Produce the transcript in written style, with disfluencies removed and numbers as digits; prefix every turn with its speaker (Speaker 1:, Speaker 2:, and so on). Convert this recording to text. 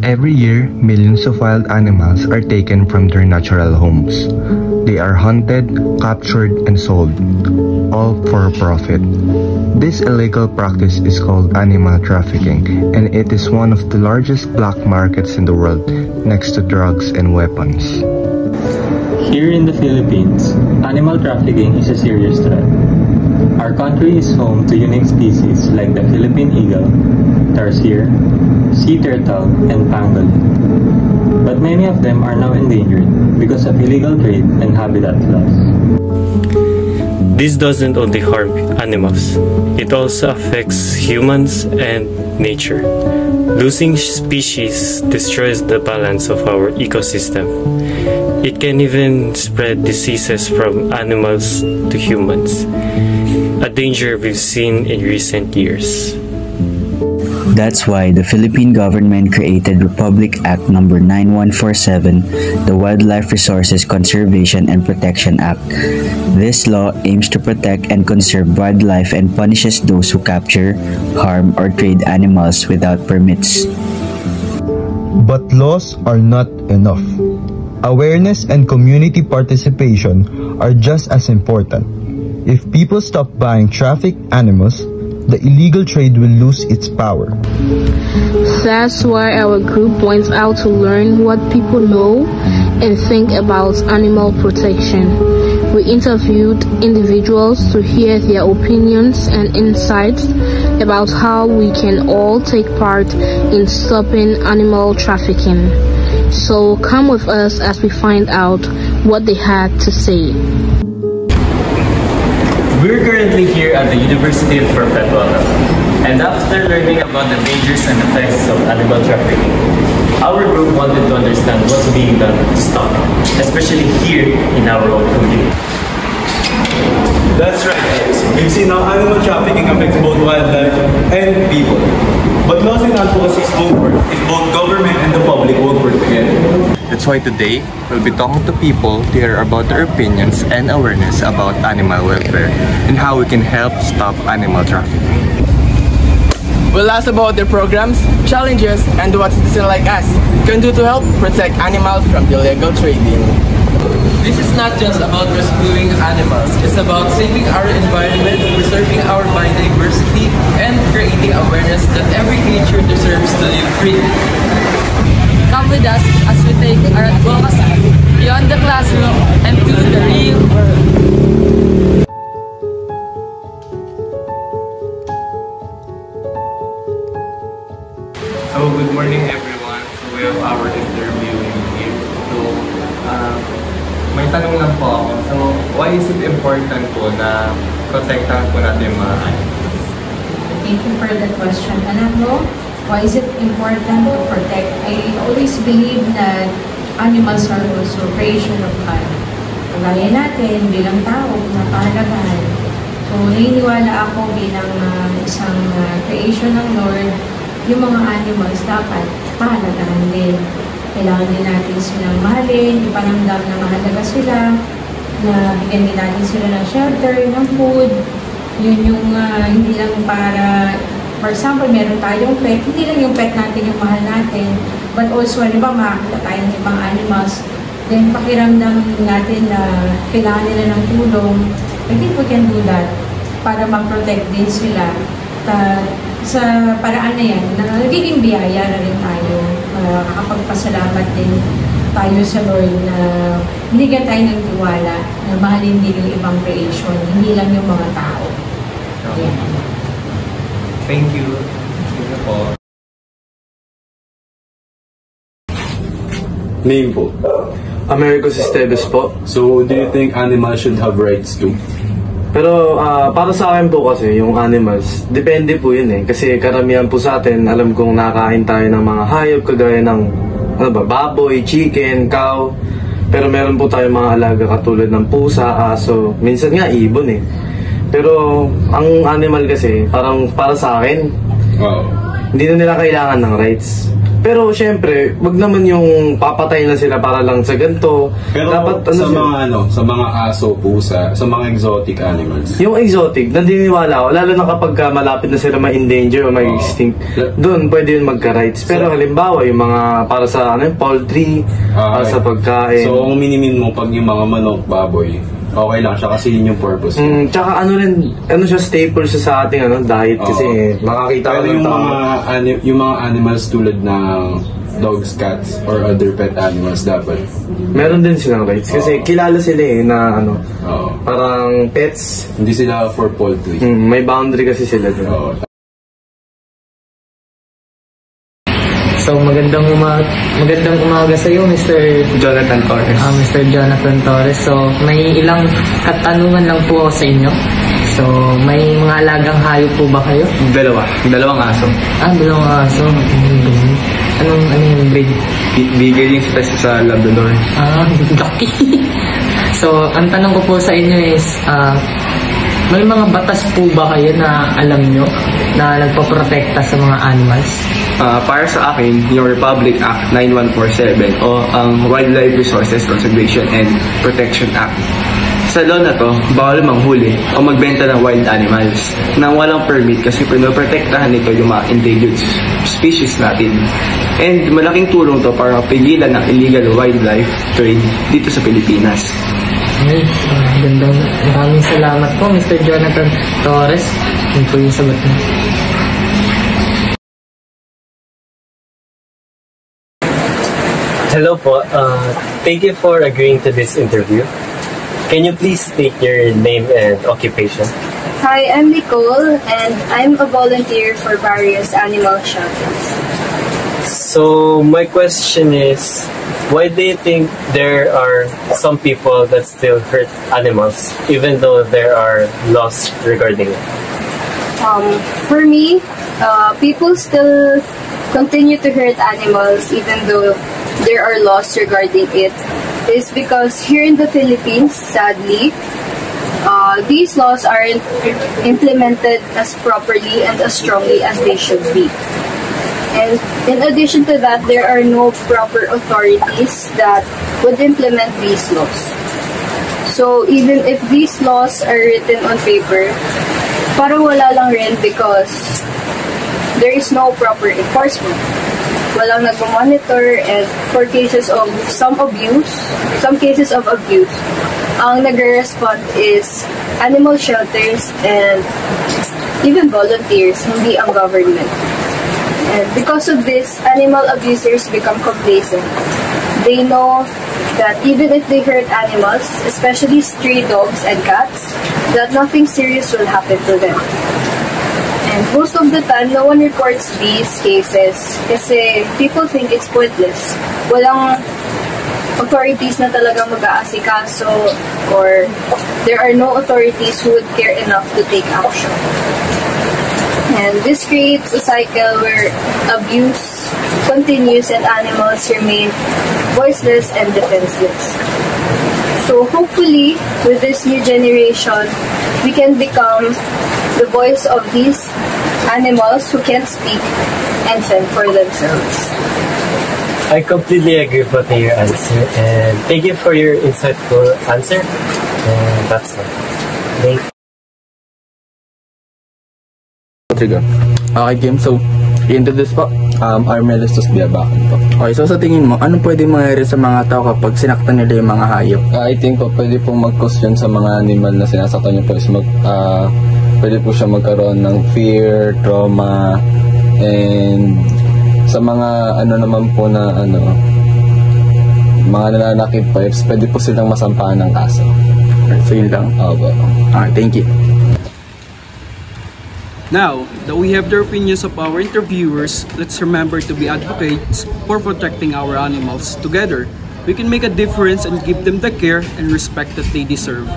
Speaker 1: Every year, millions of wild animals are taken from their natural homes. They are hunted, captured, and sold, all for profit. This illegal practice is called animal trafficking, and it is one of the largest black markets in the world, next to drugs and weapons.
Speaker 2: Here in the Philippines, animal trafficking is a serious threat. Our country is home to unique species like the Philippine eagle, tarsier, sea turtle, and pangolin. But many of them are now endangered because of illegal trade and habitat loss.
Speaker 3: This doesn't only harm animals, it also affects humans and nature. Losing species destroys the balance of our ecosystem. It can even spread diseases from animals to humans, a danger we've seen in recent years.
Speaker 4: That's why the Philippine government created Republic Act No. 9147, the Wildlife Resources Conservation and Protection Act. This law aims to protect and conserve wildlife and punishes those who capture, harm, or trade animals without permits.
Speaker 5: But laws are not enough. Awareness and community participation are just as important. If people stop buying trafficked animals, the illegal trade will lose its power.
Speaker 6: That's why our group went out to learn what people know and think about animal protection. We interviewed individuals to hear their opinions and insights about how we can all take part in stopping animal trafficking. So come with us as we find out what they had to say.
Speaker 2: We're currently here at the University of Perpetuana, and after learning about the dangers and effects of animal trafficking, our group wanted to understand what's being done to stop it, especially here in our own community.
Speaker 7: That's right, guys. We've seen how animal trafficking affects both wildlife and people. But laws and advocacy won't work if both government and the public won't work together.
Speaker 1: That's why today, we'll be talking to people to hear about their opinions and awareness about animal welfare and how we can help stop animal trafficking.
Speaker 8: We'll ask about their programs, challenges, and what citizens like us can do to help protect animals from illegal trading.
Speaker 9: This is not just about rescuing animals, it's about saving our environment, preserving our biodiversity, and creating awareness that every creature deserves to live freely.
Speaker 10: Come with us as we take our advocacy beyond the classroom and to the real world.
Speaker 11: So, good morning everyone. So, we have our interviewing here. So, may tanong lang po ako. So, why is it important po na protektahan po natin yung mga animals?
Speaker 12: Thank you for the question. Alam mo, why is it important to protect? I always believe that animals are also creation of God. Kagaya natin, bilang tao, napahalagahan. So, naniniwala ako bilang isang creation ng Lord, yung mga animals dapat pahalagahan din. Kailangan din natin silang mahalin, ipanamdam na mahalaga sila, na bigyan din natin sila ng shelter, ng food. Yun yung hindi lang para, for example, meron tayong pet, hindi lang yung pet natin yung mahal natin, but also, halimbawa, makakita tayo ng ibang animals, then pakiramdam natin na kailangan nila ng tulong. I think we can do that para ma-protect din sila. Sa paraan na yan, nagiging biyaya na rin tayo. Makakapagpasalamat din tayo sa Lord na binigyan tayo ng tiwala na mahalin din yung ibang creation, hindi lang yung mga tao. Yeah.
Speaker 11: Thank you. Thank you po.
Speaker 13: Name po? Americo Sisteves po. So, do you think animals should have rights too?
Speaker 14: Pero para sa akin po kasi, yung animals, depende po yun eh. Kasi karamihan po sa atin, alam kong nakakain tayo ng mga hayop, kagaya ng baboy, chicken, cow. Pero meron po tayong mga alaga katulad ng pusa, aso, minsan nga ibon eh. Pero ang animal kasi, parang para sa akin, hindi na nila kailangan ng rights. Pero syempre, wag naman yung papatay na sila para lang sa ganito.
Speaker 13: Pero
Speaker 14: dapat
Speaker 13: sa mga aso, pusa, sa mga exotic animals.
Speaker 14: Yung exotic, naniniwala ako, lalo na kapag malapit na sila ma-endanger o ma-extinct, doon pwede yun magka-rights. Pero halimbawa, yung mga para sa poultry, para sa pagkain.
Speaker 13: So, ang minimin mo pag yung mga manok, baboy, okay lang siya kasi yun yung purpose.
Speaker 14: Tsaka siya staple siya sa ating diet kasi makakita ka
Speaker 13: ng yung mga animals tulad ng dogs, cats, or other pet animals dapat.
Speaker 14: Meron din silang rights kasi kilala sila na parang pets.
Speaker 13: Hindi sila for poultry.
Speaker 14: May boundary kasi sila doon.
Speaker 15: So magandang umaga sa iyo, Mr.
Speaker 14: Jonathan Torres.
Speaker 15: Mr. Jonathan Torres. So may ilang katanungan lang po ako sa inyo. So may mga alagang hayop po ba kayo?
Speaker 14: Dalawang aso.
Speaker 15: Dalawang aso. Anong breed?
Speaker 14: Bigay yung sa Labrador.
Speaker 15: Lucky. So ang tanong ko po sa inyo is may mga batas po ba kayo na alam nyo na nagpaprotekta sa mga animals?
Speaker 14: Para sa akin, yung Republic Act 9147 o ang Wildlife Resources Conservation and Protection Act. Sa law na to, bawal manghuli o magbenta ng wild animals nang walang permit kasi pinoprotektahan nito yung mga endangered species natin. And malaking tulong to para pigilan ng illegal wildlife trade dito sa Pilipinas.
Speaker 15: Maraming salamat po, Mr. Jonathan Torres. Yun po yung sagot niyo.
Speaker 3: Hello po. Thank you for agreeing to this interview. Can you please state your name and occupation?
Speaker 16: Hi, I'm Nicole, and I'm a volunteer for various animal shelters.
Speaker 3: So my question is, why do you think there are some people that still hurt animals, even though there are laws regarding it?
Speaker 16: For me, people still continue to hurt animals even though there are laws regarding it. Is because here in the Philippines, sadly, these laws aren't implemented as properly and as strongly as they should be. And in addition to that, there are no proper authorities that would implement these laws. So even if these laws are written on paper, parang wala lang rin because there is no proper enforcement. Walang nag-monitor, and for cases of some cases of abuse, ang nag-respond is animal shelters and even volunteers, hindi ang government. And because of this, animal abusers become complacent. They know that even if they hurt animals, especially stray dogs and cats, that nothing serious will happen to them. And most of the time, no one reports these cases kasi people think it's pointless. Walang authorities na talagang mag-aasikaso, or there are no authorities who would care enough to take action. And this creates a cycle where abuse continues and animals remain voiceless and defenseless. So hopefully, with this new generation, we can become the voice of these animals who can't speak and fend for themselves.
Speaker 3: I completely agree with your answer, and thank you for your insightful answer. And that's all. Thank you.
Speaker 17: Okay, Kim. So, introduce po. Armelis Biabakan po. Okay, so sa tingin mo, ano pwede mangyari sa mga tao kapag sinaktan nila yung mga hayop?
Speaker 13: I think po, pwede pong mag-cause yun sa mga animal na sinasaktan niyo po is pwede po siya magkaroon ng fear, trauma, and sa mga naman po na mga nananakit po, pwede po silang masampahan ng kaso.
Speaker 17: So yun lang. Okay, thank you.
Speaker 18: Now that we have the opinions of our interviewers, let's remember to be advocates for protecting our animals. Together, we can make a difference and give them the care and respect that they deserve.